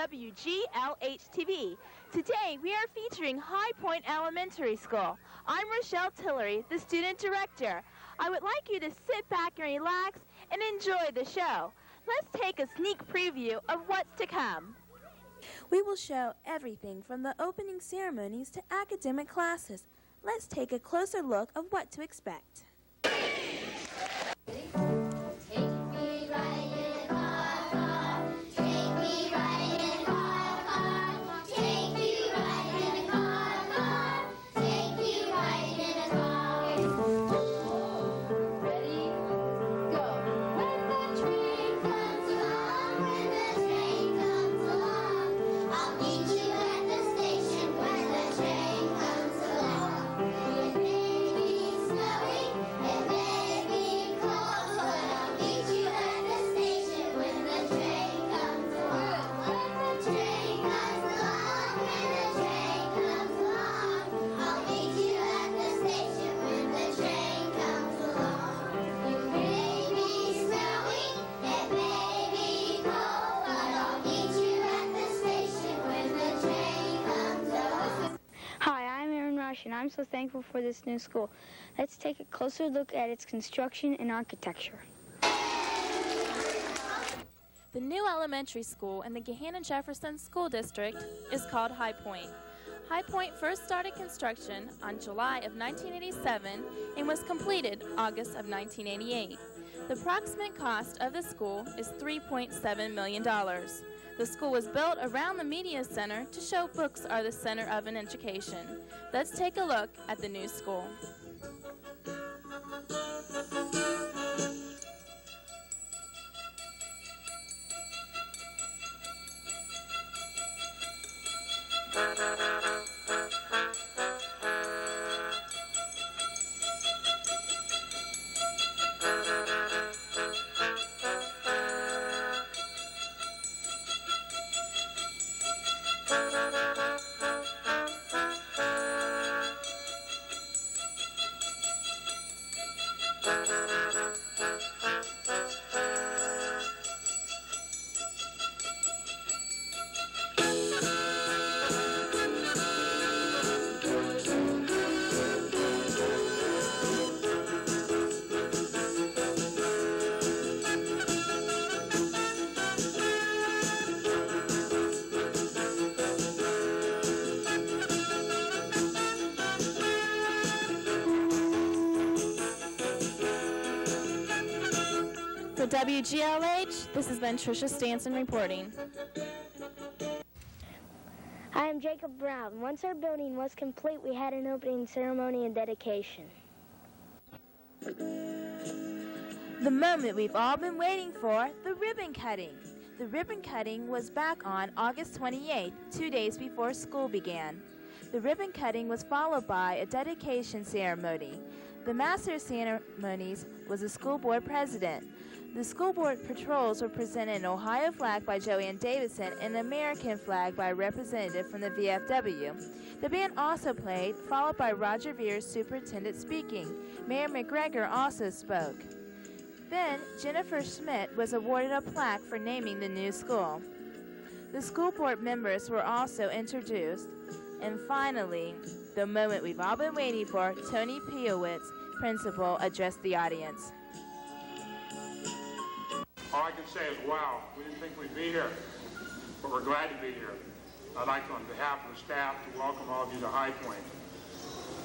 WGLH TV. Today we are featuring Highpoint Elementary School. I'm Rochelle Tillery, the student director. I would like you to sit back and relax and enjoy the show. Let's take a sneak preview of what's to come. We will show everything from the opening ceremonies to academic classes. Let's take a closer look of what to expect. And I'm so thankful for this new school. Let's take a closer look at its construction and architecture. The new elementary school in the Gahanna-Jefferson School District is called Highpoint. Highpoint first started construction on July of 1987 and was completed August of 1988. The approximate cost of the school is $3.7 million. The school was built around the media center to show books are the center of an education. Let's take a look at the new school. For WGLH, this has been Trisha Stanson reporting. I am Jacob Brown. Once our building was complete, we had an opening ceremony and dedication. The moment we've all been waiting for, the ribbon cutting. The ribbon cutting was back on August 28th, 2 days before school began. The ribbon cutting was followed by a dedication ceremony. The master of ceremonies was the school board president. The school board patrols were presented an Ohio flag by Joanne Davidson and an American flag by a representative from the VFW. The band also played, followed by Roger Vere's superintendent speaking. Mayor McGregor also spoke. Then, Jennifer Schmidt was awarded a plaque for naming the new school. The school board members were also introduced. And finally, the moment we've all been waiting for, Tony Piowitz, principal, addressed the audience. All I can say is, wow, we didn't think we'd be here, but we're glad to be here. I'd like to, on behalf of the staff, to welcome all of you to Highpoint.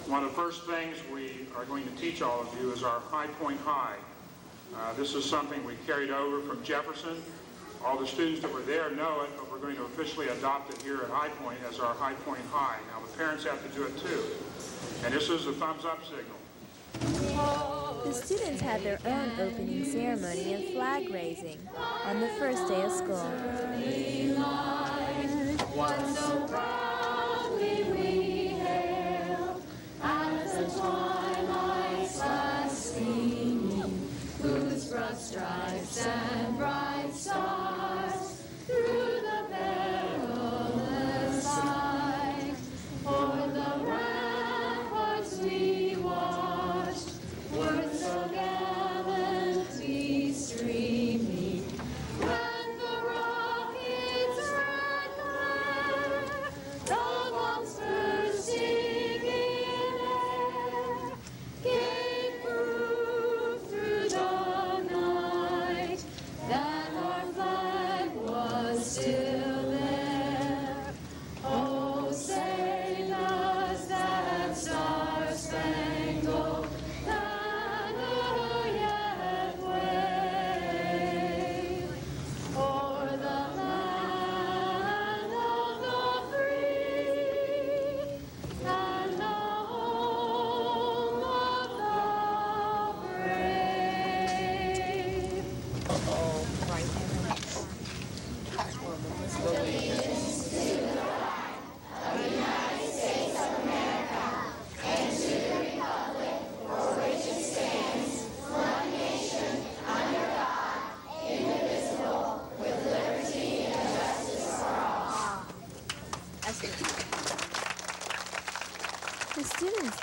One of the first things we are going to teach all of you is our Highpoint High. This is something we carried over from Jefferson. All the students that were there know it, but we're going to officially adopt it here at Highpoint as our Highpoint High. Now the parents have to do it too. And this is the thumbs up signal. The students had their own opening ceremony and flag raising on the first day of school. One so proudly we hail, as the twilight starts gleaming, whose broad stripes and bright stars through the perilous fight, o'er the ramparts we watched, were so gallantly streaming, when the rockets' red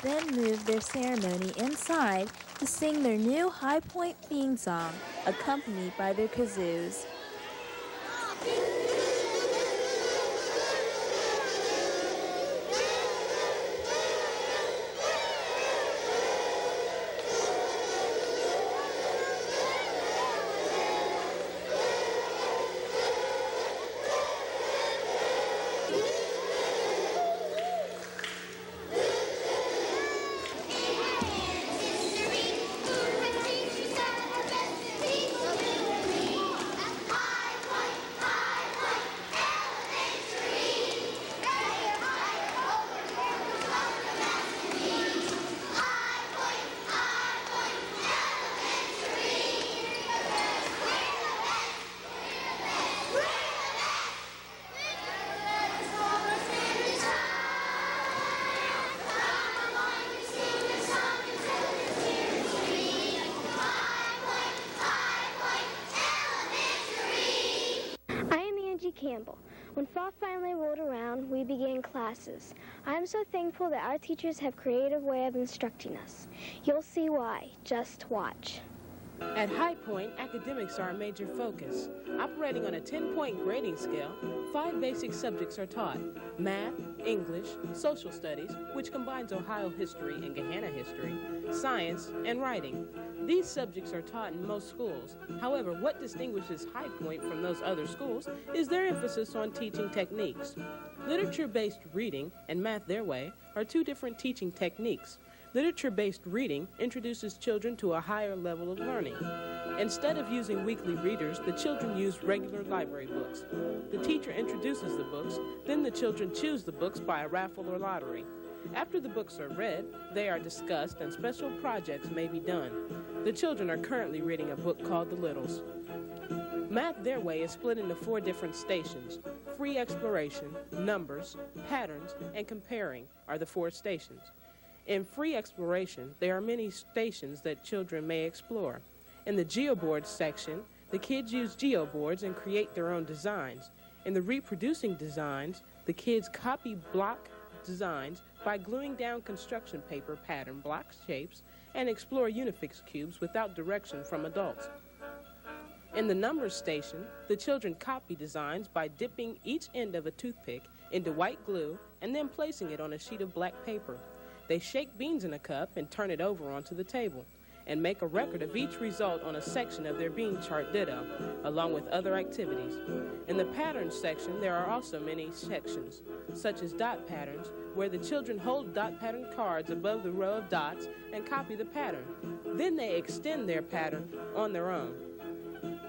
then moved their ceremony inside to sing their new Highpoint theme song, accompanied by their kazoos. Angie Campbell. When fall finally rolled around, we began classes. I am so thankful that our teachers have a creative way of instructing us. You'll see why. Just watch. At Highpoint, academics are a major focus. Operating on a 10-point grading scale, 5 basic subjects are taught: math, English, social studies, which combines Ohio history and Gahanna history, science, and writing. These subjects are taught in most schools. However, what distinguishes Highpoint from those other schools is their emphasis on teaching techniques. Literature-based reading and Math Their Way are two different teaching techniques. Literature-based reading introduces children to a higher level of learning. Instead of using weekly readers, the children use regular library books. The teacher introduces the books, then the children choose the books by a raffle or lottery. After the books are read, they are discussed and special projects may be done. The children are currently reading a book called The Littles. Math Their Way is split into 4 different stations. Free exploration, numbers, patterns, and comparing are the 4 stations. In free exploration, there are many stations that children may explore. In the geoboards section, the kids use geoboards and create their own designs. In the reproducing designs, the kids copy block designs by gluing down construction paper pattern block shapes and explore Unifix cubes without direction from adults. In the numbers station, the children copy designs by dipping each end of a toothpick into white glue and then placing it on a sheet of black paper. They shake beans in a cup and turn it over onto the table and make a record of each result on a section of their bean chart ditto, along with other activities. In the patterns section, there are also many sections, such as dot patterns, where the children hold dot pattern cards above the row of dots and copy the pattern. Then they extend their pattern on their own.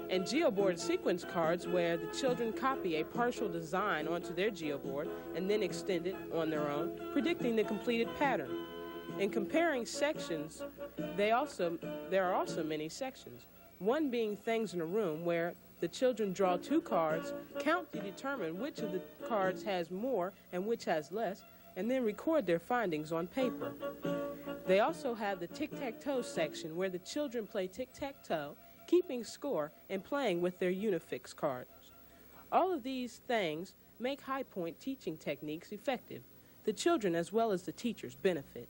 And geoboard sequence cards, where the children copy a partial design onto their geoboard and then extend it on their own, predicting the completed pattern. In comparing sections, there are also many sections. One being things in a room, where the children draw 2 cards, count to determine which of the cards has more and which has less, and then record their findings on paper. They also have the tic-tac-toe section, where the children play tic-tac-toe, keeping score and playing with their Unifix cards. All of these things make Highpoint teaching techniques effective. The children as well as the teachers benefit.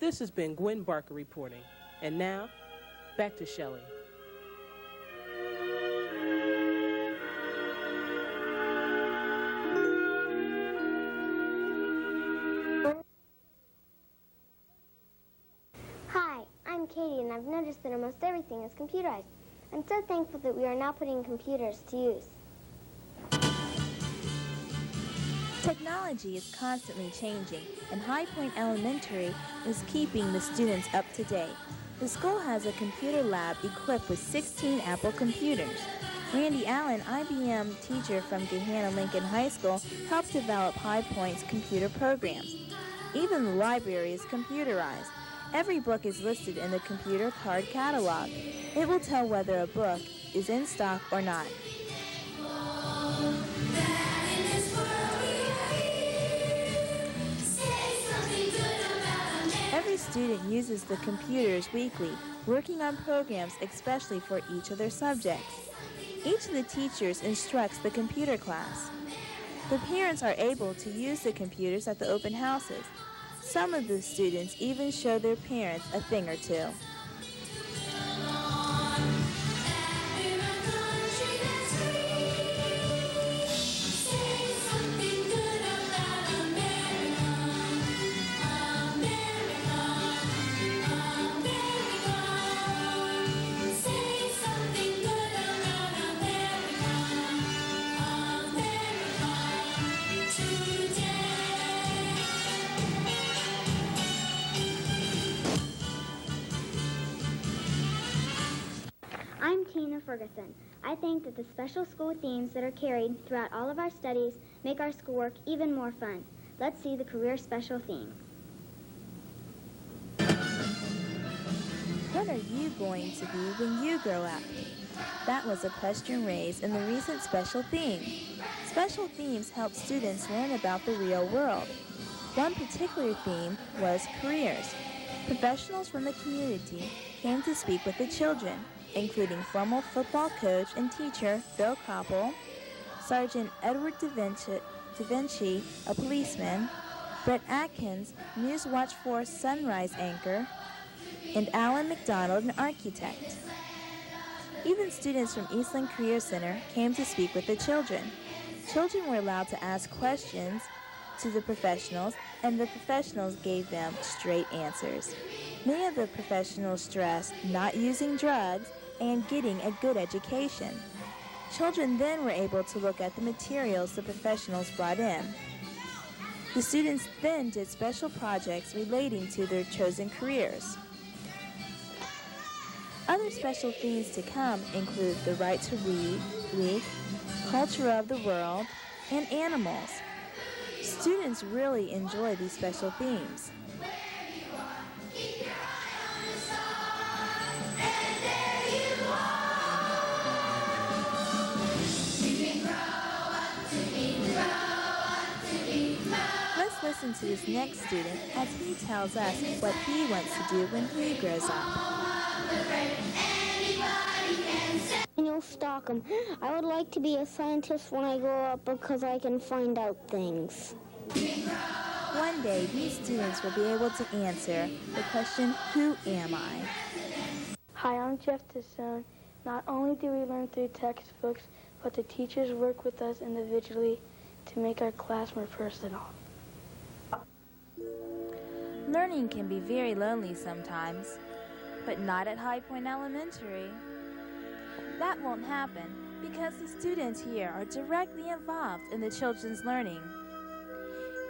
This has been Gwen Barker reporting. And now, back to Shelley. Hi, I'm Katie, and I've noticed that almost everything is computerized. I'm so thankful that we are now putting computers to use. Technology is constantly changing, and Highpoint Elementary is keeping the students up to date. The school has a computer lab equipped with 16 Apple computers. Randy Allen, IBM teacher from Gahanna Lincoln High School, helped develop Highpoint's computer programs. Even the library is computerized. Every book is listed in the computer card catalog. It will tell whether a book is in stock or not. Every student uses the computers weekly, working on programs especially for each of their subjects. Each of the teachers instructs the computer class. The parents are able to use the computers at the open houses. Some of the students even show their parents a thing or two. Ferguson. I think that the special school themes that are carried throughout all of our studies make our schoolwork even more fun. Let's see the career special theme. What are you going to be when you grow up? That was a question raised in the recent special theme. Special themes help students learn about the real world. One particular theme was careers. Professionals from the community came to speak with the children, including former football coach and teacher Bill Koppel, Sergeant Edward Da Vinci, a policeman, Brett Atkins, Newswatch 4 Sunrise anchor, and Alan McDonald, an architect. Even students from Eastland Career Center came to speak with the children. Children were allowed to ask questions to the professionals, and the professionals gave them straight answers. Many of the professionals stressed not using drugs and getting a good education. Children then were able to look at the materials the professionals brought in. The students then did special projects relating to their chosen careers. Other special themes to come include the right to read, week, culture of the world, and animals. Students really enjoy these special themes. Let's listen to this next student as he tells us what he wants to do when he grows up. Daniel Stockham. I would like to be a scientist when I grow up because I can find out things. One day, these students will be able to answer the question, who am I? Hi, I'm Jeff Tassone. Not only do we learn through textbooks, but the teachers work with us individually to make our class more personal. Learning can be very lonely sometimes, but not at Highpoint Elementary. That won't happen because the students here are directly involved in the children's learning.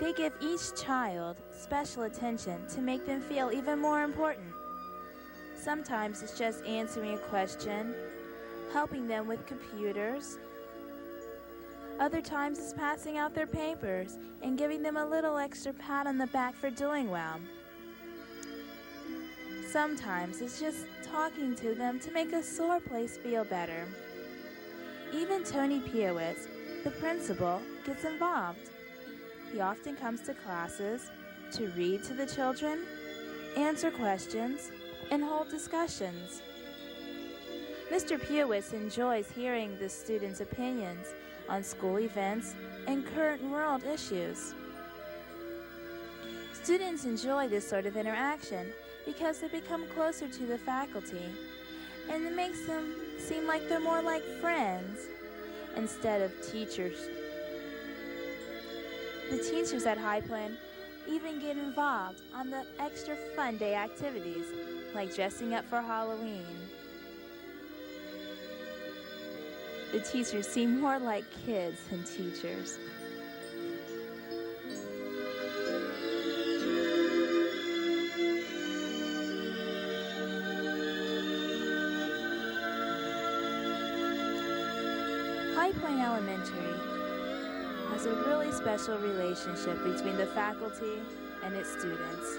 They give each child special attention to make them feel even more important. Sometimes it's just answering a question, helping them with computers. Other times it's passing out their papers and giving them a little extra pat on the back for doing well. Sometimes it's just talking to them to make a sore place feel better. Even Tony Piowitz, the principal, gets involved. He often comes to classes to read to the children, answer questions, and hold discussions. Mr. Piowitz enjoys hearing the students' opinions on school events and current world issues. Students enjoy this sort of interaction because they become closer to the faculty, and it makes them seem like they're more like friends instead of teachers. The teachers at Highpoint even get involved on the extra fun day activities, like dressing up for Halloween. The teachers seem more like kids than teachers. Highpoint Elementary has a really special relationship between the faculty and its students.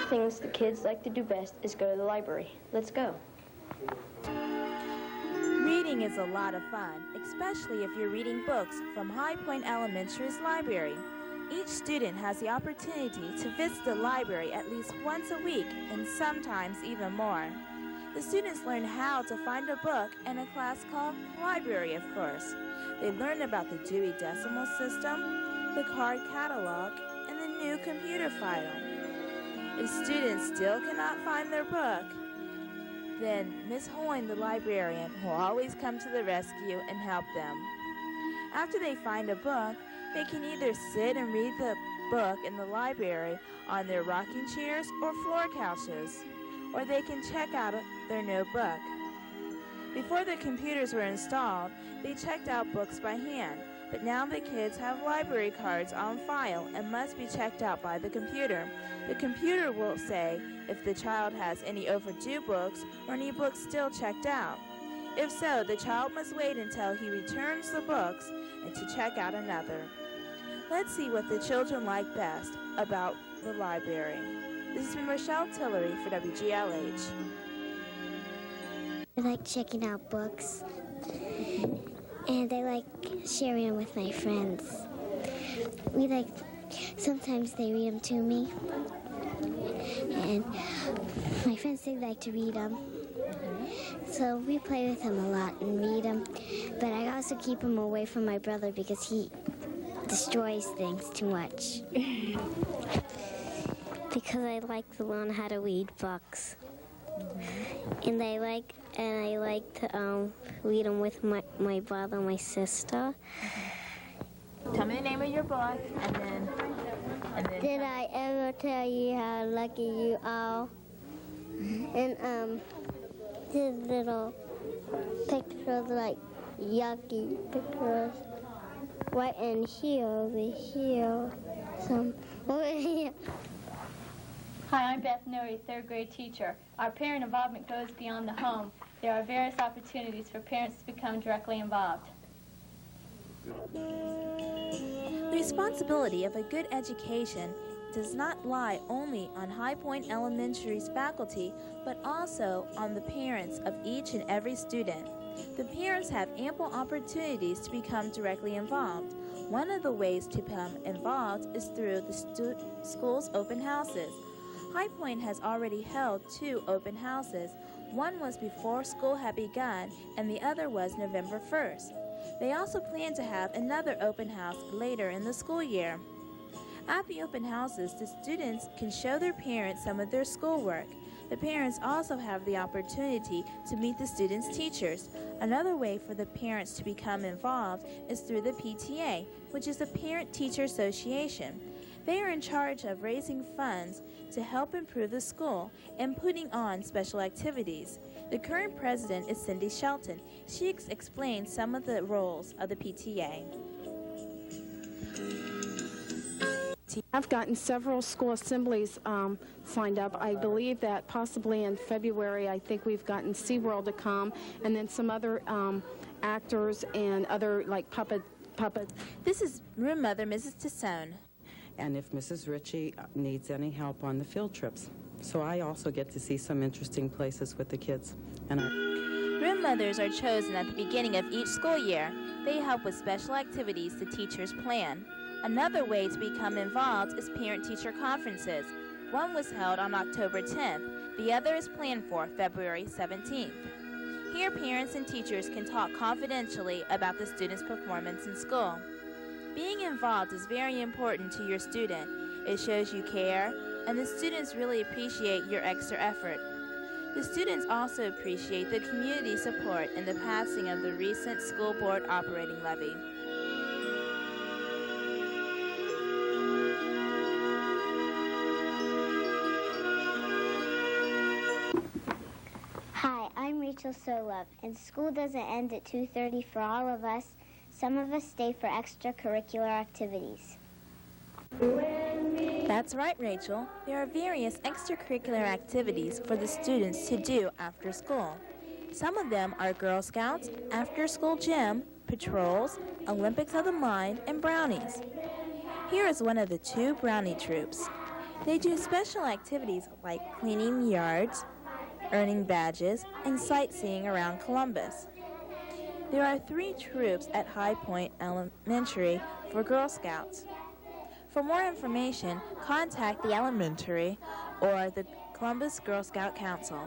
Things the kids like to do best is go to the library. Let's go. Reading is a lot of fun, especially if you're reading books from Highpoint Elementary's library. Each student has the opportunity to visit the library at least once a week and sometimes even more. The students learn how to find a book in a class called Library, of course. They learn about the Dewey Decimal System, the card catalog, and the new computer file. If students still cannot find their book, then Miss Hoyne, the librarian, will always come to the rescue and help them. After they find a book, they can either sit and read the book in the library on their rocking chairs or floor couches, or they can check out their notebook. Before the computers were installed, they checked out books by hand, but now the kids have library cards on file and must be checked out by the computer. The computer will say if the child has any overdue books or any books still checked out. If so, the child must wait until he returns the books and to check out another. Let's see what the children like best about the library. This is from Rochelle Tillery for WGLH. I like checking out books, and I like sharing them with my friends. Sometimes they read them to me, and my friends, they like to read them. So we play with them a lot and read them, but I also keep them away from my brother because he destroys things too much. Because I like to learn how to read books. And I like to read them with my brother and my sister. Tell me the name of your book, and then Did I ever tell you how lucky you are? And these little pictures, like yucky pictures, right in here, over here, some over here. Hi, I'm Beth Noey, third grade teacher. Our parent involvement goes beyond the home. There are various opportunities for parents to become directly involved. The responsibility of a good education does not lie only on Highpoint Elementary's faculty, but also on the parents of each and every student. The parents have ample opportunities to become directly involved. One of the ways to become involved is through the school's open houses. Highpoint has already held 2 open houses. One was before school had begun, and the other was November 1st. They also plan to have another open house later in the school year. At the open houses, the students can show their parents some of their schoolwork. The parents also have the opportunity to meet the students' teachers. Another way for the parents to become involved is through the PTA, which is the Parent-Teacher Association. They are in charge of raising funds to help improve the school and putting on special activities. The current president is Cindy Shelton. She explains some of the roles of the PTA. I've gotten several school assemblies signed up. I believe that possibly in February, I think we've gotten SeaWorld to come, and then some other actors and other like puppet. This is room mother, Mrs. Tassone. And if Mrs. Ritchie needs any help on the field trips. So I also get to see some interesting places with the kids. And Room mothers are chosen at the beginning of each school year. They help with special activities the teachers plan. Another way to become involved is parent-teacher conferences. One was held on October 10th. The other is planned for February 17th. Here, parents and teachers can talk confidentially about the students' performance in school. Being involved is very important to your student. It shows you care, and the students really appreciate your extra effort. The students also appreciate the community support in the passing of the recent school board operating levy. Hi, I'm Rachel Solub, and school doesn't end at 2:30 for all of us. Some of us stay for extracurricular activities. That's right, Rachel. There are various extracurricular activities for the students to do after school. Some of them are Girl Scouts, after-school gym, patrols, Olympics of the Mind, and Brownies. Here is one of the 2 Brownie troops. They do special activities like cleaning yards, earning badges, and sightseeing around Columbus. There are 3 troops at Highpoint Elementary for Girl Scouts. For more information, contact the elementary or the Columbus Girl Scout Council.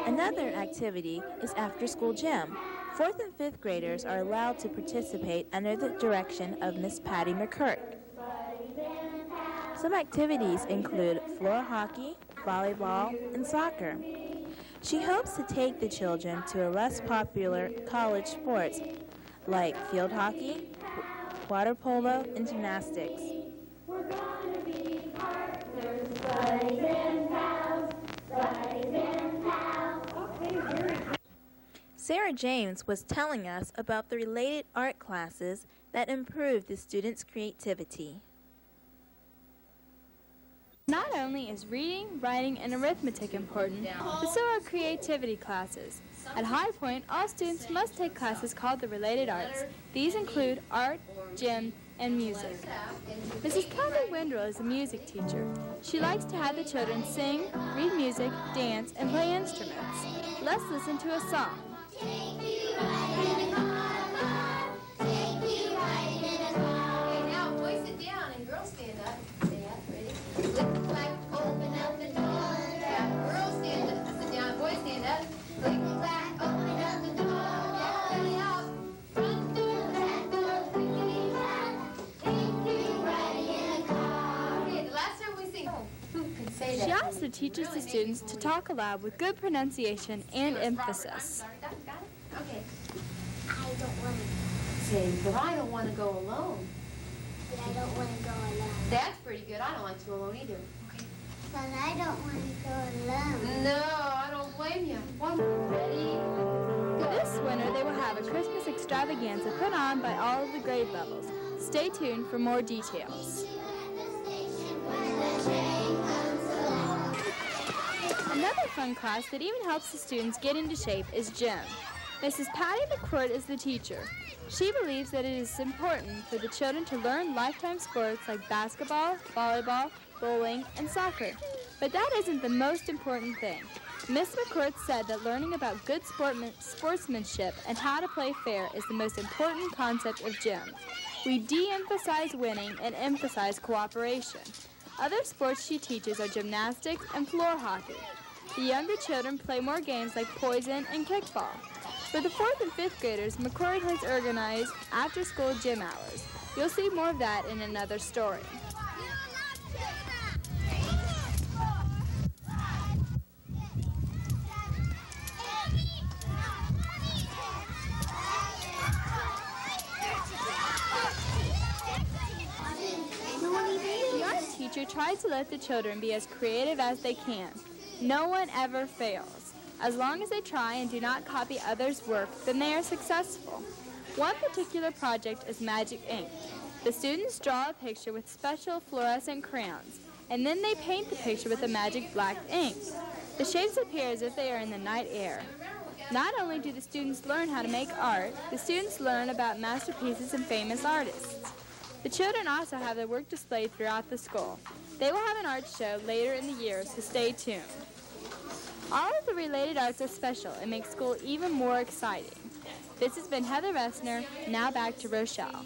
Another activity is after-school gym. 4th and 5th graders are allowed to participate under the direction of Miss Patty McCurt. Some activities include floor hockey, volleyball, and soccer. She hopes to take the children to a less popular college sports like field hockey, water polo, and gymnastics. We're gonna be partners, buddies and pals, buddies and pals. Okay, very good. Sarah James was telling us about the related art classes that improve the students' creativity. Not only is reading, writing, and arithmetic important, but so are creativity classes. At Highpoint, all students must take classes called the Related Arts. These include art, gym, and music. Mrs. Kathy Wendrell is a music teacher. She likes to have the children sing, read music, dance, and play instruments. Let's listen to a song. She also teaches the students to talk aloud with good pronunciation and emphasis. Okay. I don't want to. Say, but I don't want to go alone. But I don't want to go alone. That's pretty good. I don't like to go alone either. Okay. But I don't want to go alone. No, I don't blame you. One more. Ready? This winter, they will have a Christmas extravaganza put on by all of the grade levels. Stay tuned for more details. Another fun class that even helps the students get into shape is gym. Mrs. Patty McCourt is the teacher. She believes that it is important for the children to learn lifetime sports like basketball, volleyball, bowling, and soccer. But that isn't the most important thing. Miss McCourt said that learning about good sportsmanship and how to play fair is the most important concept of gym. We de-emphasize winning and emphasize cooperation. Other sports she teaches are gymnastics and floor hockey. The younger children play more games like poison and kickball. For the 4th and 5th graders, McCord has organized after-school gym hours. You'll see more of that in another story. The art teacher tries to let the children be as creative as they can. No one ever fails. As long as they try and do not copy others' work, then they are successful. One particular project is magic ink. The students draw a picture with special fluorescent crayons, and then they paint the picture with a magic black ink. The shapes appear as if they are in the night air. Not only do the students learn how to make art, the students learn about masterpieces and famous artists. The children also have their work displayed throughout the school. They will have an art show later in the year, so stay tuned. All of the related arts are special and make school even more exciting. This has been Heather Vestner. Now back to Rochelle.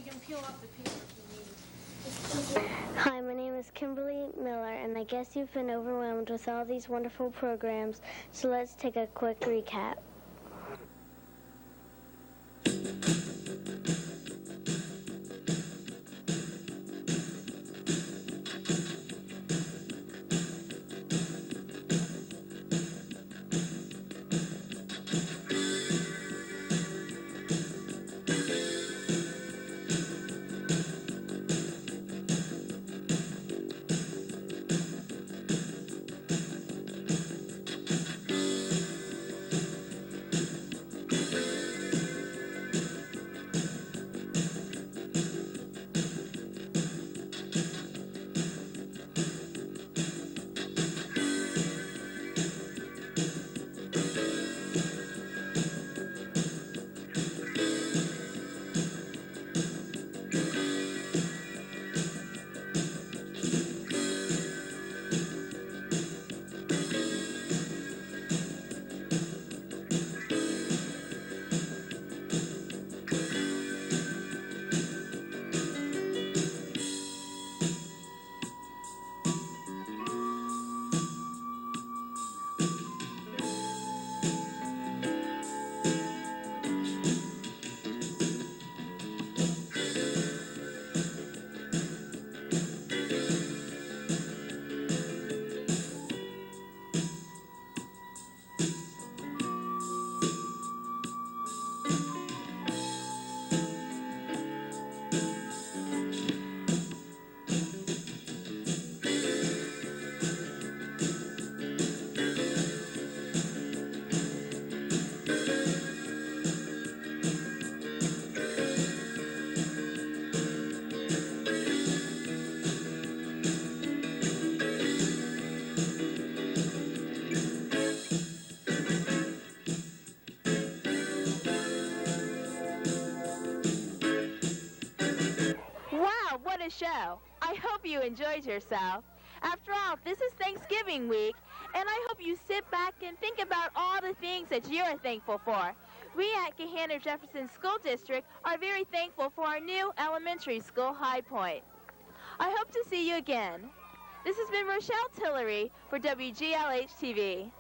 Hi, my name is Kimberly Miller, and I guess you've been overwhelmed with all these wonderful programs, so let's take a quick recap. the show. I hope you enjoyed yourself. After all, this is Thanksgiving week, and I hope you sit back and think about all the things that you are thankful for. We at Gahanna Jefferson School District are very thankful for our new elementary school, Highpoint. I hope to see you again. This has been Rochelle Tillery for WGLH TV.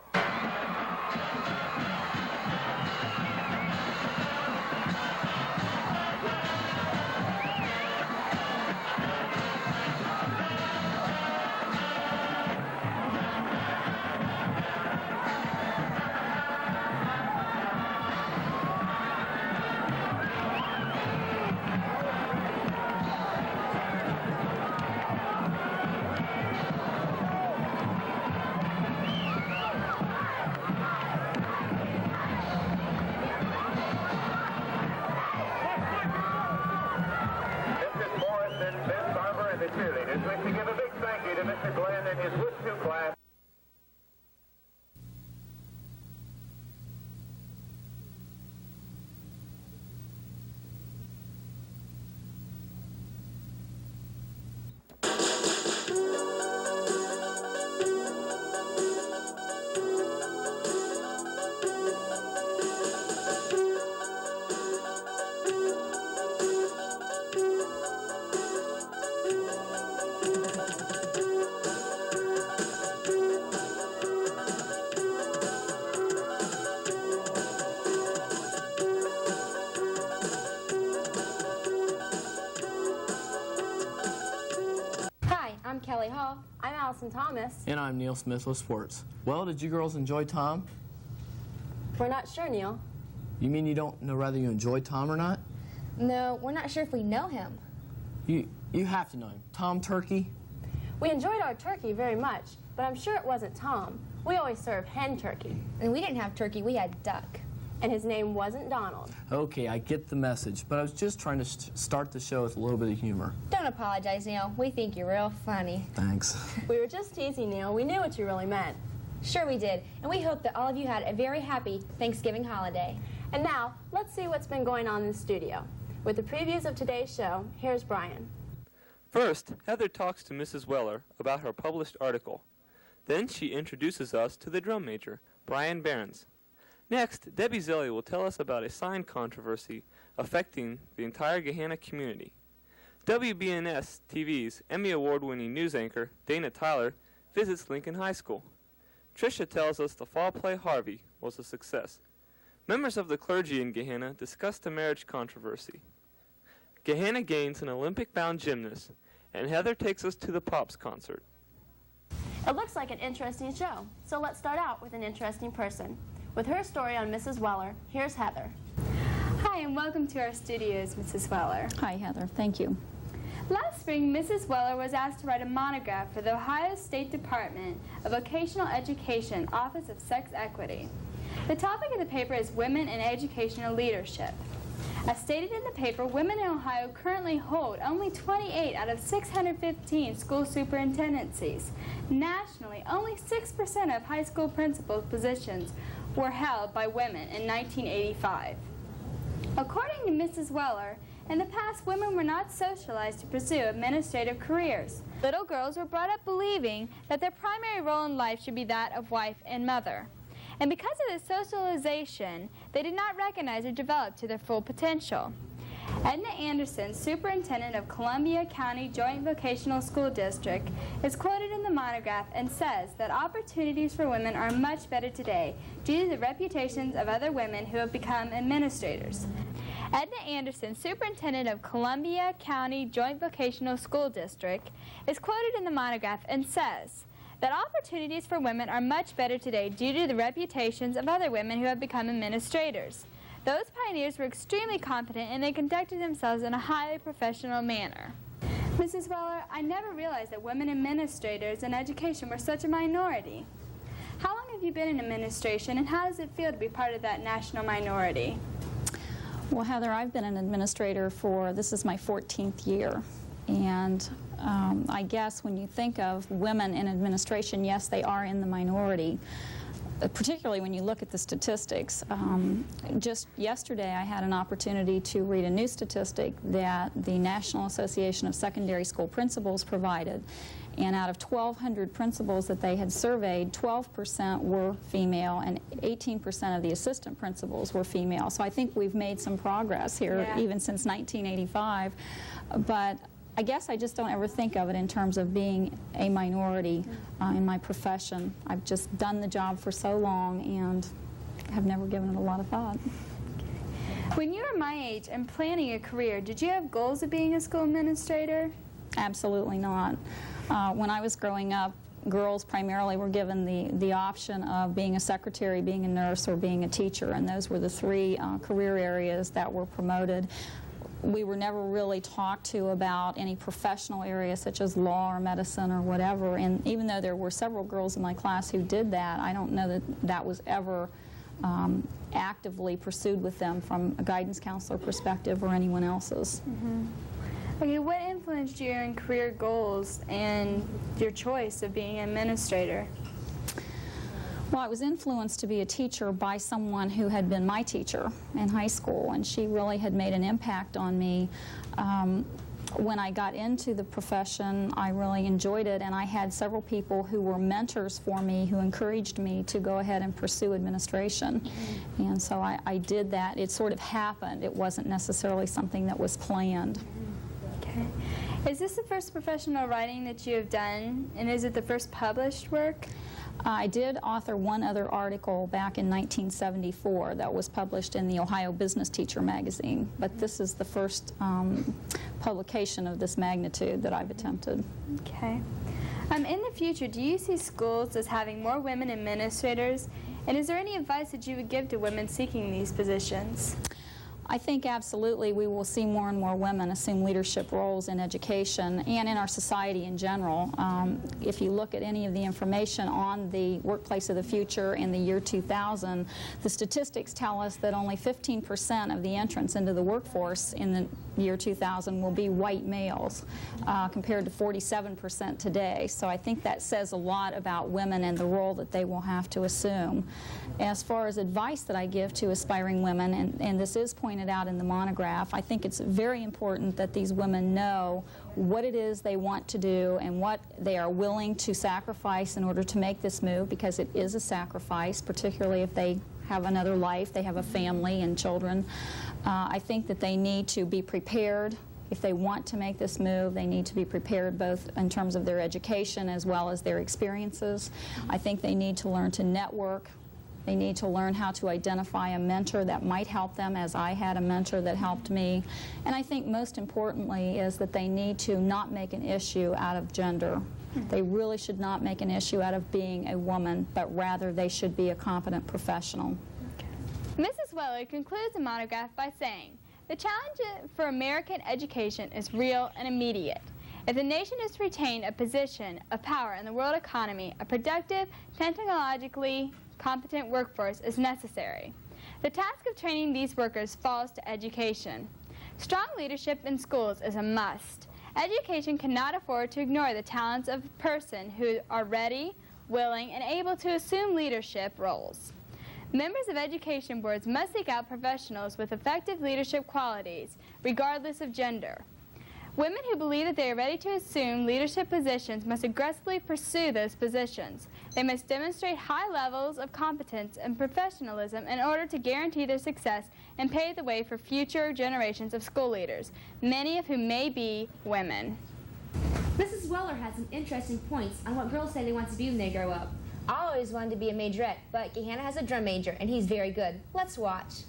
I'm Allison Thomas. And I'm Neil Smith with Sports. Well, did you girls enjoy Tom? We're not sure, Neil. You mean you don't know whether you enjoyed Tom or not? No, we're not sure if we know him. You have to know him. Tom Turkey? We enjoyed our turkey very much, but I'm sure it wasn't Tom. We always serve hen turkey. And we didn't have turkey, we had duck. And his name wasn't Donald. Okay, I get the message, but I was just trying to start the show with a little bit of humor. Don't apologize, Neil. We think you're real funny. Thanks. We were just teasing, Neil. We knew what you really meant. Sure we did, and we hope that all of you had a very happy Thanksgiving holiday. And now, let's see what's been going on in the studio. With the previews of today's show, here's Brian. First, Heather talks to Mrs. Weller about her published article. Then she introduces us to the drum major, Brian Barron's. Next, Debbie Zelli will tell us about a sign controversy affecting the entire Gahanna community. WBNS TV's Emmy Award-winning news anchor, Dana Tyler, visits Lincoln High School. Trisha tells us the fall play Harvey was a success. Members of the clergy in Gahanna discuss the marriage controversy. Gahanna gains an Olympic-bound gymnast, and Heather takes us to the Pops concert. It looks like an interesting show, so let's start out with an interesting person. With her story on Mrs. Weller, here's Heather. Hi, and welcome to our studios, Mrs. Weller. Hi, Heather. Thank you. Last spring, Mrs. Weller was asked to write a monograph for the Ohio State Department of Vocational Education, Office of Sex Equity. The topic of the paper is Women in Educational Leadership. As stated in the paper, women in Ohio currently hold only 28 out of 615 school superintendencies. Nationally, only 6% of high school principal positions were held by women in 1985. According to Mrs. Weller, in the past, women were not socialized to pursue administrative careers. Little girls were brought up believing that their primary role in life should be that of wife and mother. And because of this socialization, they did not recognize or develop to their full potential. Edna Anderson, superintendent of Columbia County Joint Vocational School District, is quoted in the monograph and says that opportunities for women are much better today due to the reputations of other women who have become administrators. Edna Anderson, superintendent of Columbia County Joint Vocational School District, is quoted in the monograph and says that opportunities for women are much better today due to the reputations of other women who have become administrators. Those pioneers were extremely competent and they conducted themselves in a highly professional manner. Mrs. Weller, I never realized that women administrators in education were such a minority. How long have you been in administration and how does it feel to be part of that national minority? Well, Heather, I've been an administrator this is my 14th year. And I guess when you think of women in administration, yes, they are in the minority. particularly when you look at the statistics. Just yesterday I had an opportunity to read a new statistic that the National Association of Secondary School Principals provided. And out of 1,200 principals that they had surveyed, 12% were female and 18% of the assistant principals were female. So I think we've made some progress here, even since 1985. But I guess I just don't ever think of it in terms of being a minority in my profession. I've just done the job for so long and have never given it a lot of thought. When you were my age and planning a career, did you have goals of being a school administrator? Absolutely not. When I was growing up, girls primarily were given the option of being a secretary, being a nurse, or being a teacher, and those were the three career areas that were promoted. We were never really talked to about any professional areas such as law or medicine or whatever, and even though there were several girls in my class who did that, I don't know that that was ever actively pursued with them from a guidance counselor perspective or anyone else's. Okay, what influenced you in career goals and your choice of being an administrator? Well, I was influenced to be a teacher by someone who had been my teacher in high school, and she really had made an impact on me. When I got into the profession, I really enjoyed it, and I had several people who were mentors for me who encouraged me to go ahead and pursue administration. And so I did that. It sort of happened. It wasn't necessarily something that was planned. Okay. Is this the first professional writing that you have done, and is it the first published work? I did author one other article back in 1974 that was published in the Ohio Business Teacher magazine, but this is the first publication of this magnitude that I've attempted. Okay. In the future, do you see schools as having more women administrators, and is there any advice that you would give to women seeking these positions? I think absolutely we will see more and more women assume leadership roles in education and in our society in general. If you look at any of the information on the workplace of the future in the year 2000, the statistics tell us that only 15% of the entrants into the workforce in the year 2000 will be white males, compared to 47% today. So I think that says a lot about women and the role that they will have to assume. As far as advice that I give to aspiring women, and this is pointed out in the monograph, I think it's very important that these women know what it is they want to do and what they are willing to sacrifice in order to make this move, because it is a sacrifice, particularly if they have another life, they have a family and children. I think that they need to be prepared. If they want to make this move, they need to be prepared both in terms of their education as well as their experiences. I think they need to learn to network. They need to learn how to identify a mentor that might help them, as I had a mentor that helped me. And I think most importantly is that they need to not make an issue out of gender. They really should not make an issue out of being a woman, but rather they should be a competent professional. Mrs. Weller concludes the monograph by saying, "The challenge for American education is real and immediate. If the nation is to retain a position of power in the world economy, a productive, technologically competent workforce is necessary. The task of training these workers falls to education. Strong leadership in schools is a must. Education cannot afford to ignore the talents of a person who are ready, willing, and able to assume leadership roles. Members of education boards must seek out professionals with effective leadership qualities, regardless of gender. Women who believe that they are ready to assume leadership positions must aggressively pursue those positions. They must demonstrate high levels of competence and professionalism in order to guarantee their success and pave the way for future generations of school leaders, many of whom may be women." Mrs. Weller has some interesting points on what girls say they want to be when they grow up. I always wanted to be a majorette, but Gahanna has a drum major, and he's very good. Let's watch.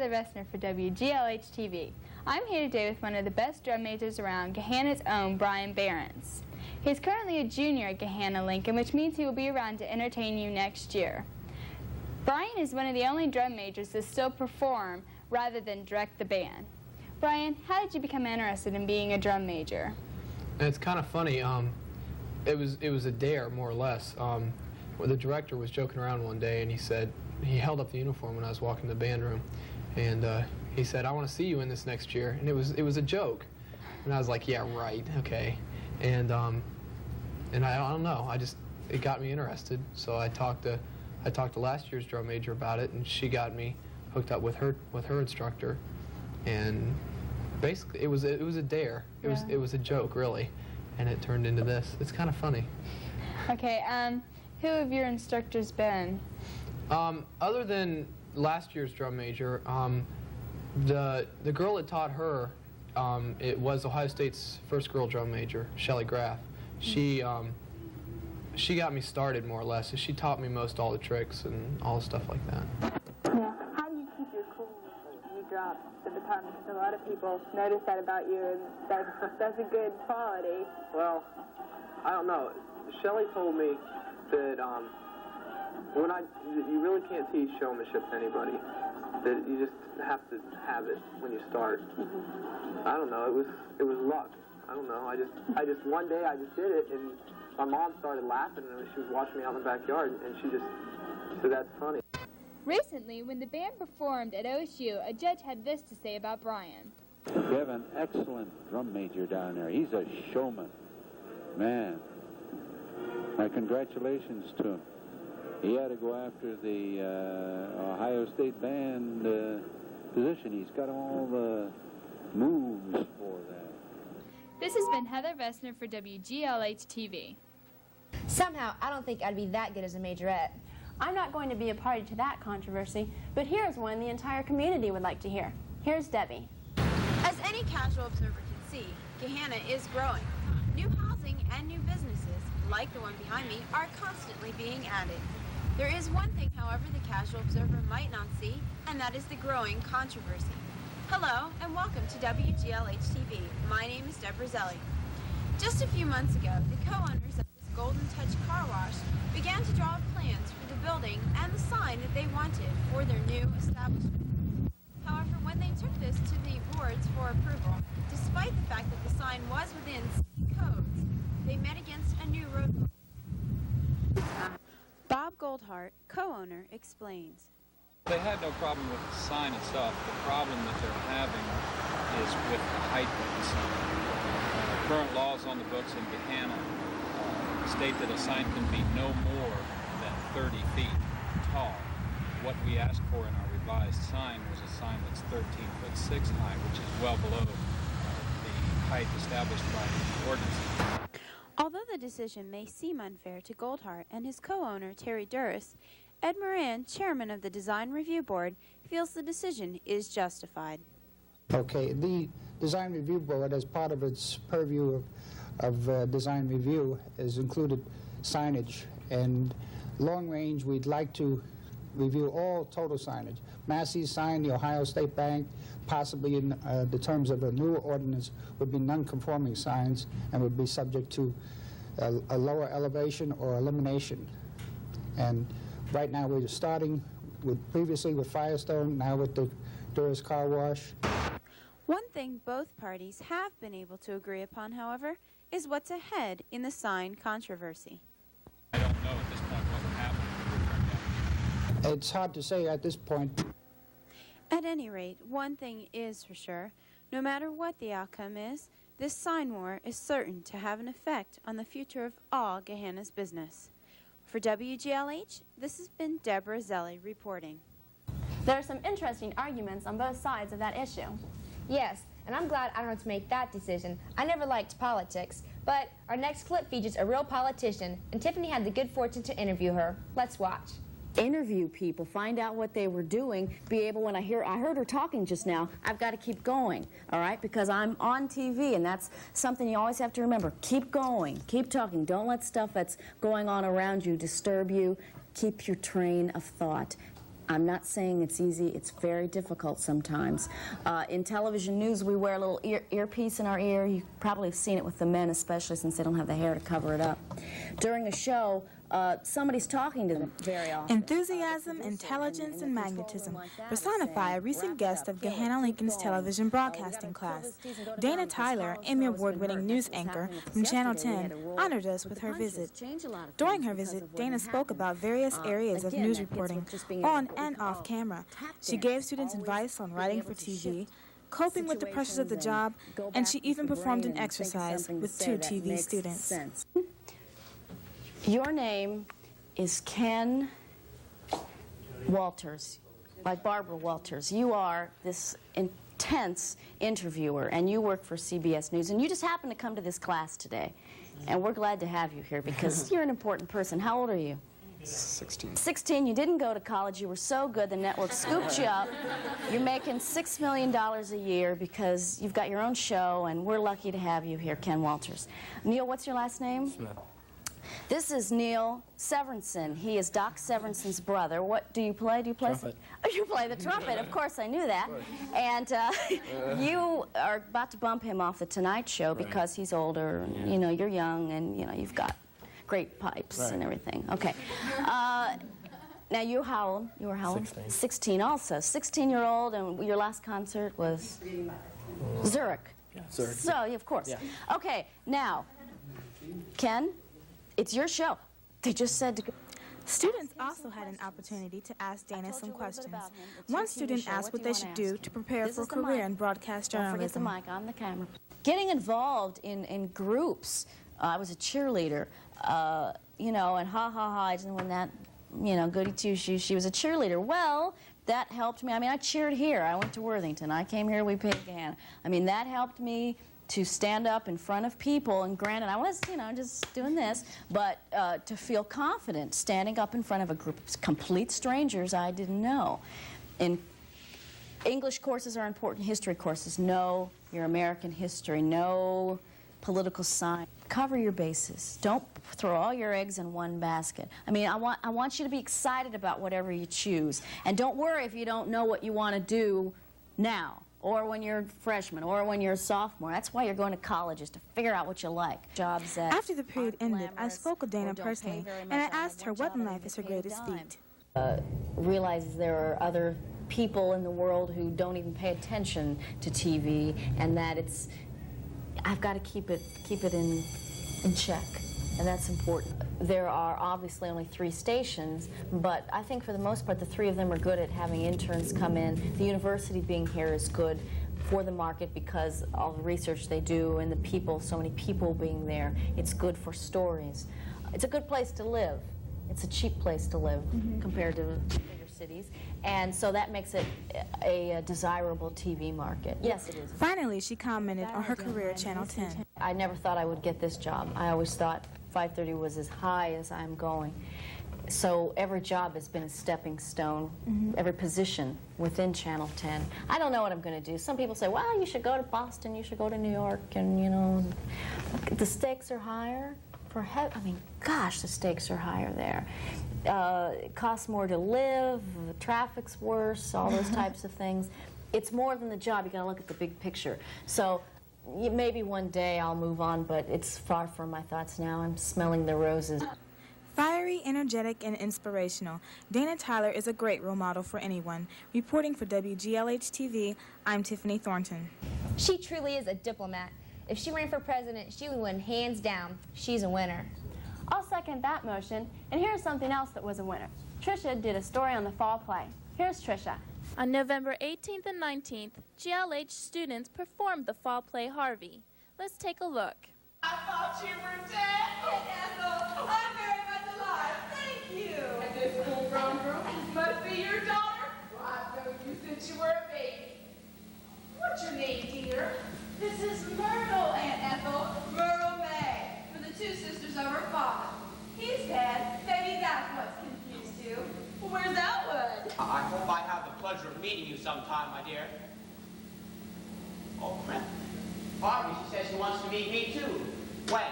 Vestner for WGLH TV. I'm here today with one of the best drum majors around, Gahanna's own Brian Barron. He's currently a junior at Gahanna Lincoln, which means he will be around to entertain you next year. Brian is one of the only drum majors to still perform rather than direct the band. Brian, how did you become interested in being a drum major? And it's kind of funny. It was a dare, more or less. Where the director was joking around one day, and he said, he held up the uniform when I was walking the band room, and he said, "I want to see you in this next year." And it was a joke, and I was like, "Yeah, right, okay." And I don't know, it got me interested. So I talked to last year's drum major about it, and she got me hooked up with her instructor, and basically it was a dare. It was a joke, really, and it turned into this. It's kind of funny. Okay, who have your instructors been? Other than last year's drum major, the girl that taught her, it was Ohio State's first girl drum major, Shelly Graff. She got me started, more or less. She taught me most all the tricks and all the stuff like that. Yeah. How do you keep your cool when you drop the baton? Because a lot of people notice that about you, and that's a good quality. Well, I don't know. Shelly told me that you really can't teach showmanship to anybody. That you just have to have it when you start. I don't know. It was luck. I don't know. I just one day I just did it, and my mom started laughing, and she was watching me out in the backyard, and she said, "That's funny." Recently, when the band performed at OSU, a judge had this to say about Brian. We have an excellent drum major down there. He's a showman. Man, my congratulations to him. He had to go after the Ohio State band position. He's got all the moves for that. This has been Heather Vestner for WGLH TV. Somehow, I don't think I'd be that good as a majorette. I'm not going to be a party to that controversy, but here's one the entire community would like to hear. Here's Debbie. As any casual observer can see, Gahanna is growing. New housing and new businesses, like the one behind me, are constantly being added. There is one thing, however, the casual observer might not see, and that is the growing controversy. Hello, and welcome to WGLH TV. My name is Deborah Zelli. Just a few months ago, the co-owners of this Golden Touch car wash began to draw up plans for the building and the sign that they wanted for their new establishment. However, when they took this to the boards for approval, despite the fact that the sign was within city codes, they met against a new roadblock. Bob Goldhart, co-owner, explains. They had no problem with the sign itself. The problem that they're having is with the height of the sign. Current laws on the books in Gahanna state that a sign can be no more than 30 feet tall. What we asked for in our revised sign was a sign that's 13'6" high, which is well below the height established by the ordinance. Although the decision may seem unfair to Goldhart and his co-owner, Terry Durst, Ed Moran, chairman of the Design Review Board, feels the decision is justified. Okay, the Design Review Board, as part of its purview of design review, has included signage. And long range, we'd like to review all total signage. Massey's sign, the Ohio State Bank, possibly in the terms of a newer ordinance, would be non-conforming signs and would be subject to a lower elevation or elimination. And right now we're starting previously with Firestone, now with the Durst Car Wash. One thing both parties have been able to agree upon, however, is what's ahead in the sign controversy. I don't know at this point what would happen. It's hard to say at this point. At any rate, one thing is for sure. No matter what the outcome is, this sign war is certain to have an effect on the future of all Gahanna's business. For WGLH, this has been Deborah Zelli reporting. There are some interesting arguments on both sides of that issue. Yes, and I'm glad I don't have to make that decision. I never liked politics, but our next clip features a real politician, and Tiffany had the good fortune to interview her. Let's watch. Interview people, find out what they were doing, be able, when I heard her talking just now, I've got to keep going, all right, because I'm on TV, and that's something you always have to remember. Keep going, keep talking. Don't let stuff that's going on around you disturb you. Keep your train of thought. I'm not saying it's easy. It's very difficult sometimes. In television news, we wear a little earpiece in our ear. You probably have seen it with the men, especially since they don't have the hair to cover it up. During a show, somebody's talking to them very often. Enthusiasm, intelligence, and magnetism personify a recent guest of Gahanna Lincoln's television broadcasting class. Dana Tyler, Emmy Award-winning news anchor from Channel 10, honored us with her visit. During her visit, Dana spoke about various areas of news reporting, on and off camera. She gave students advice on writing for TV, coping with the pressures of the job, and she even performed an exercise with 2 TV students. Your name is Ken Walters, like Barbara Walters. You are this intense interviewer, and you work for CBS News, and you just happened to come to this class today. And we're glad to have you here because you're an important person. How old are you? 16. 16. You didn't go to college. You were so good, the network scooped you up. You're making $6 million a year because you've got your own show, and we're lucky to have you here, Ken Walters. Neil, what's your last name? Smith. This is Neil Severinsen. He is Doc Severson's brother. What do you play? Do you play? Trumpet. Oh, you play the trumpet. Of course, I knew that. And you are about to bump him off the Tonight Show because he's older. And, you know, you're young, and you know you've got great pipes and everything. Okay. Now you how old? You were how old? 16. 16 also. 16-year-old, and your last concert was Zurich. Yeah, Zurich. So of course. Yeah. Okay. Now, Ken. It's your show. They just said to go. Students also had an opportunity to ask Dana some questions. One student asked what they should do to prepare for a career in broadcast journalism. Don't forget the mic on the camera. Getting involved in groups. I was a cheerleader, you know, and I didn't win that, you know, goody two-shoes. She was a cheerleader. Well, that helped me. I mean, I cheered here. I went to Worthington. I came here. We paid Gahanna. I mean, that helped me to stand up in front of people, and granted, I was, you know, just doing this, but to feel confident standing up in front of a group of complete strangers I didn't know. And English courses are important, history courses. Know your American history, know political science. Cover your bases. Don't throw all your eggs in one basket. I mean, I want you to be excited about whatever you choose. And don't worry if you don't know what you want to do now, or when you're a freshman, or when you're a sophomore. That's why you're going to college, is to figure out what you like. Jobs that After the period ended, I spoke with Dana personally, and I asked her what in life is her greatest feat. Realizes there are other people in the world who don't even pay attention to TV, and that I've got to keep it in check, and that's important. There are obviously only 3 stations, but I think for the most part the 3 of them are good at having interns come in. The university being here is good for the market because all the research they do and the people, so many people being there. It's good for stories. It's a good place to live. It's a cheap place to live compared to bigger cities, and so that makes it a desirable TV market. Yes, it is. Finally, she commented on her career at Channel 10. I never thought I would get this job. I always thought 5:30 was as high as I'm going. So every job has been a stepping stone, every position within Channel 10. I don't know what I'm going to do. Some people say, well, you should go to Boston, you should go to New York, and, you know, the stakes are higher. I mean, gosh, the stakes are higher there. It costs more to live, the traffic's worse, all those types of things. It's more than the job. You got to look at the big picture. So maybe one day I'll move on, but it's far from my thoughts now. I'm smelling the roses. Fiery, energetic, and inspirational, Dana Tyler is a great role model for anyone. Reporting for WGLH TV, I'm Tiffany Thornton. She truly is a diplomat. If she ran for president, she would win hands down. She's a winner. I'll second that motion, and here's something else that was a winner. Trisha did a story on the fall play. Here's Trisha. On November 18th and 19th, GLH students performed the fall play Harvey. Let's take a look. I thought you were dead, Ethel. I'm very much alive. Thank you. And this full-grown girl must be your daughter. Well, I've known you since you were a baby. What's your name, dear? This is Myrtle, Aunt Ethel. Myrtle May, for the 2 sisters of her father. He's dead. Maybe that's what's confused you. Well, where's Elwood? I hope I have the pleasure of meeting you sometime, my dear. Oh, crap. Harvey, she says she wants to meet me, too. When?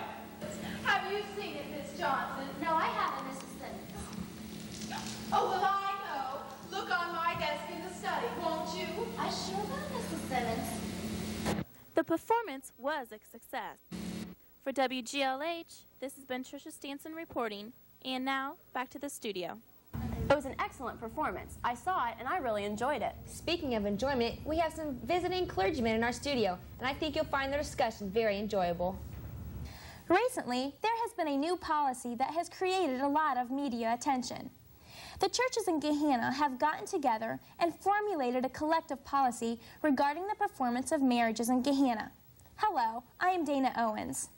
Have you seen it, Miss Johnson? No, I haven't, Mrs. Thinden. Oh, well, I know. Look it, won't you? I sure will, Mrs. Simmons. The performance was a success. For WGLH, this has been Trisha Stanson reporting. And now, back to the studio. It was an excellent performance. I saw it and I really enjoyed it. Speaking of enjoyment, we have some visiting clergymen in our studio, and I think you'll find their discussion very enjoyable. Recently, there has been a new policy that has created a lot of media attention. The churches in Gahanna have gotten together and formulated a collective policy regarding the performance of marriages in Gahanna. Hello, I am Dana Owens.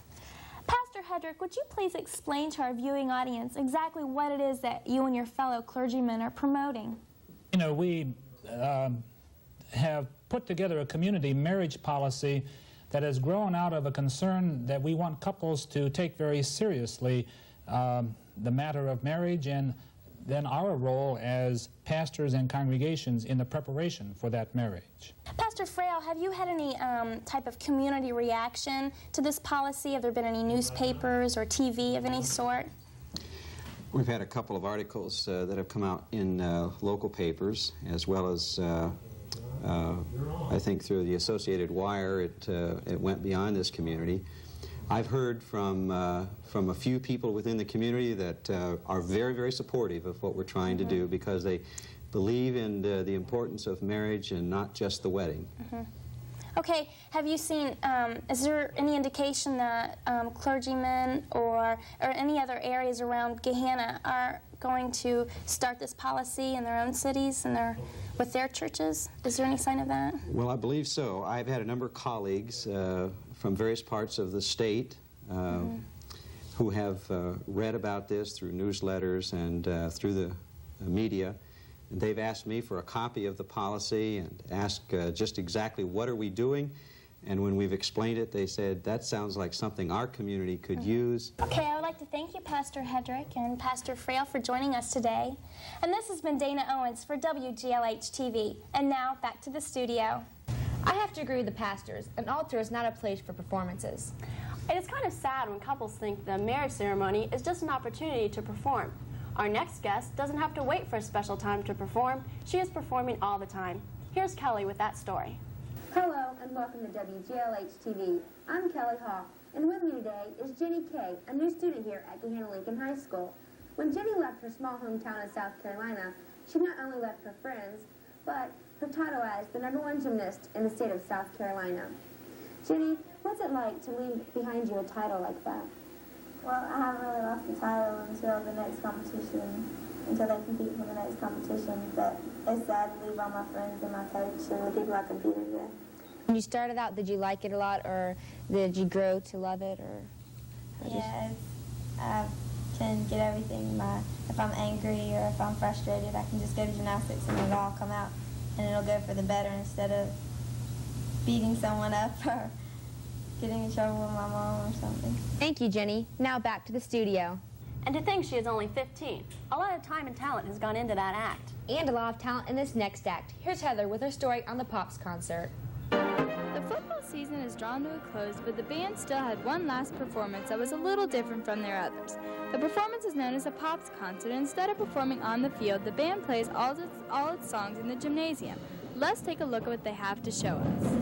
Pastor Hedrick, would you please explain to our viewing audience exactly what it is that you and your fellow clergymen are promoting? You know, we have put together a community marriage policy that has grown out of a concern that we want couples to take very seriously the matter of marriage, and then our role as pastors and congregations in the preparation for that marriage. Pastor Frail, have you had any type of community reaction to this policy? Have there been any newspapers or TV of any sort? We've had a couple of articles that have come out in local papers, as well as I think through the Associated Wire. It went beyond this community. I've heard from a few people within the community that are very, very supportive of what we're trying to do, because they believe in the importance of marriage and not just the wedding. Okay, have you seen, is there any indication that clergymen or any other areas around Gahanna are going to start this policy in their own cities and with their churches? Is there any sign of that? Well, I believe so. I've had a number of colleagues from various parts of the state who have read about this through newsletters and through the media. And they've asked me for a copy of the policy and asked just exactly what are we doing. And when we've explained it, they said, that sounds like something our community could use. Okay, I would like to thank you, Pastor Hedrick and Pastor Frail, for joining us today. And this has been Dana Owens for WGLH TV. And now, back to the studio. I have to agree with the pastors. An altar is not a place for performances. It is kind of sad when couples think the marriage ceremony is just an opportunity to perform. Our next guest doesn't have to wait for a special time to perform. She is performing all the time. Here's Kelly with that story. Hello and welcome to WGLH TV. I'm Kelly Hawk, and with me today is Jenny Kay, a new student here at Gahanna Lincoln High School. When Jenny left her small hometown in South Carolina, she not only left her friends, but her title as the #1 gymnast in the state of South Carolina. Jenny, what's it like to leave behind you a title like that? Well, I haven't really lost the title until the next competition, until they compete for the next competition, but it's sad to leave all my friends and my coach and the people I competed with. When you started out, did you like it a lot, or did you grow to love it, or Yeah, I can get everything. If I'm angry or if I'm frustrated, I can just go to gymnastics and it'll all come out, and it'll go for the better instead of beating someone up or getting in trouble with my mom or something. Thank you, Jenny. Now back to the studio. And to think she is only 15. A lot of time and talent has gone into that act. And a lot of talent in this next act. Here's Heather with her story on the Pops concert. The football season is drawn to a close, but the band still had one last performance that was a little different from their others. The performance is known as a Pops concert, and instead of performing on the field, the band plays all its songs in the gymnasium. Let's take a look at what they have to show us.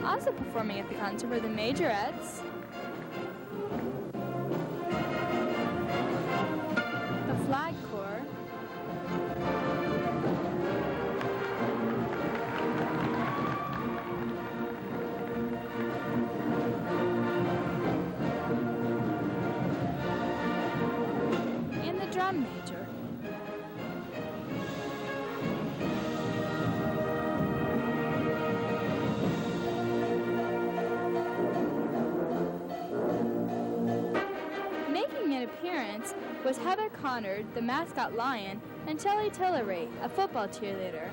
Also performing at the concert were the Majorettes, the Flag Corps, and the Drum Major. Appearance was Heather Connard, the mascot lion, and Shelley Tillery, a football cheerleader.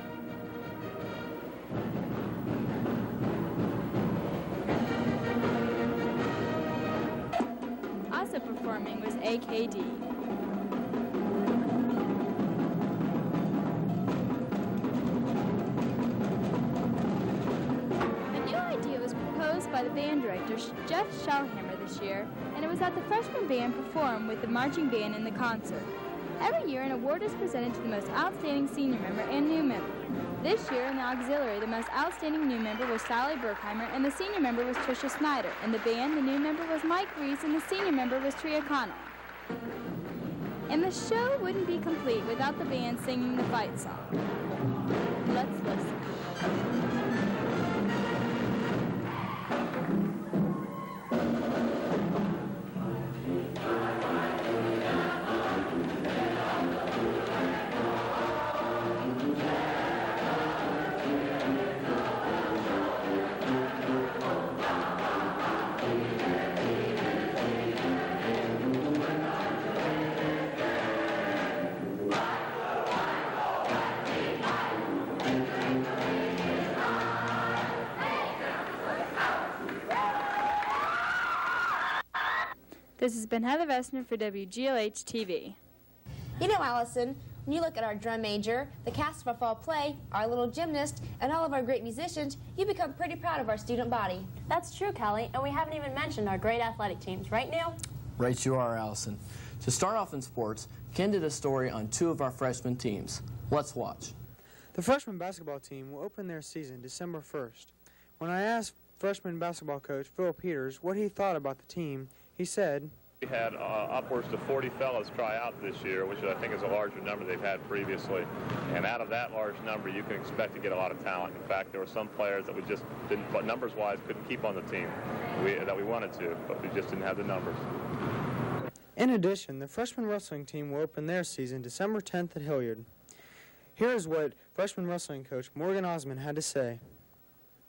Also performing was AKD. by the band director, Jeff Schellhammer, this year, and it was that the freshman band performed with the marching band in the concert. Every year, an award is presented to the most outstanding senior member and new member. This year, in the auxiliary, the most outstanding new member was Sally Berkheimer, and the senior member was Trisha Snyder. In the band, the new member was Mike Reese, and the senior member was Tria Connell. And the show wouldn't be complete without the band singing the fight song. Let's listen. This has been Heather Vestner for WGLH TV. You know, Allison, when you look at our drum major, the cast of our fall play, our little gymnast, and all of our great musicians, you become pretty proud of our student body. That's true, Kelly, and we haven't even mentioned our great athletic teams, right, Neil? Right you are, Allison. To start off in sports, Ken did a story on 2 of our freshman teams. Let's watch. The freshman basketball team will open their season December 1st. When I asked freshman basketball coach Phil Peters what he thought about the team, he said, "We had upwards to 40 fellows try out this year, which I think is a larger number they've had previously. And out of that large number, you can expect to get a lot of talent. In fact, there were some players that we just didn't, but numbers-wise, couldn't keep on the team that we wanted to, but we just didn't have the numbers." In addition, the freshman wrestling team will open their season December 10th at Hilliard. Here is what freshman wrestling coach Morgan Osmond had to say.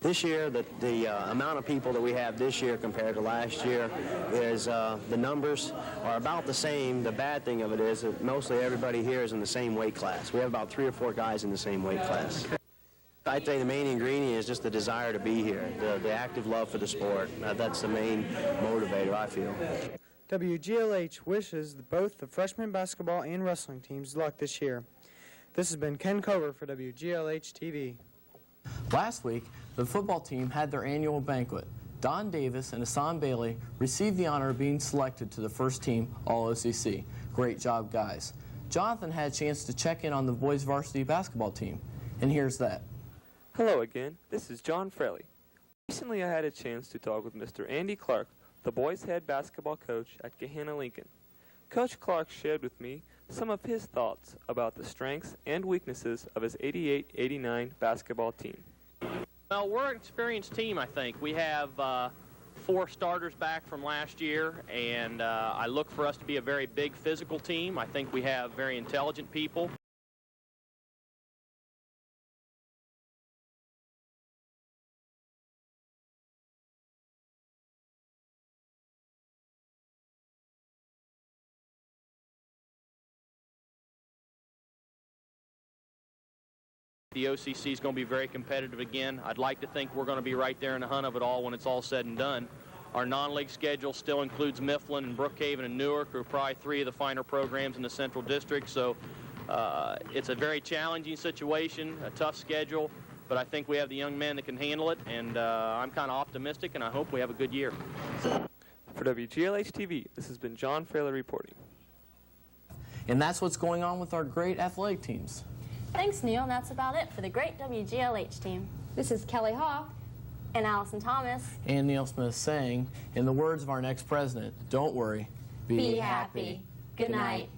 This year, the amount of people that we have this year compared to last year is the numbers are about the same. The bad thing of it is that mostly everybody here is in the same weight class. We have about 3 or 4 guys in the same weight class. I'd say the main ingredient is just the desire to be here, the active love for the sport. That's the main motivator, I feel. WGLH wishes both the freshman basketball and wrestling teams luck this year. This has been Ken Cover for WGLH TV. Last week, the football team had their annual banquet. Don Davis and Hassan Bailey received the honor of being selected to the first team All-OCC. Great job, guys. Jonathan had a chance to check in on the boys varsity basketball team, and here's that. Hello again, this is John Fraley. Recently I had a chance to talk with Mr. Andy Clark, the boys' head basketball coach at Gahanna Lincoln. Coach Clark shared with me some of his thoughts about the strengths and weaknesses of his 88-89 basketball team. Well, we're an experienced team, I think. We have 4 starters back from last year, and I look for us to be a very big physical team. I think we have very intelligent people. The OCC is going to be very competitive again. I'd like to think we're going to be right there in the hunt of it all when it's all said and done. Our non-league schedule still includes Mifflin and Brookhaven and Newark, who are probably 3 of the finer programs in the Central District. So it's a very challenging situation, a tough schedule, but I think we have the young men that can handle it, and I'm kind of optimistic, and I hope we have a good year. For WGLH TV, this has been John Fraley reporting. And that's what's going on with our great athletic teams. Thanks, Neil, and that's about it for the great WGLH team. This is Kelly Hawk and Allison Thomas and Neil Smith saying, in the words of our next president, don't worry, be happy. Good night.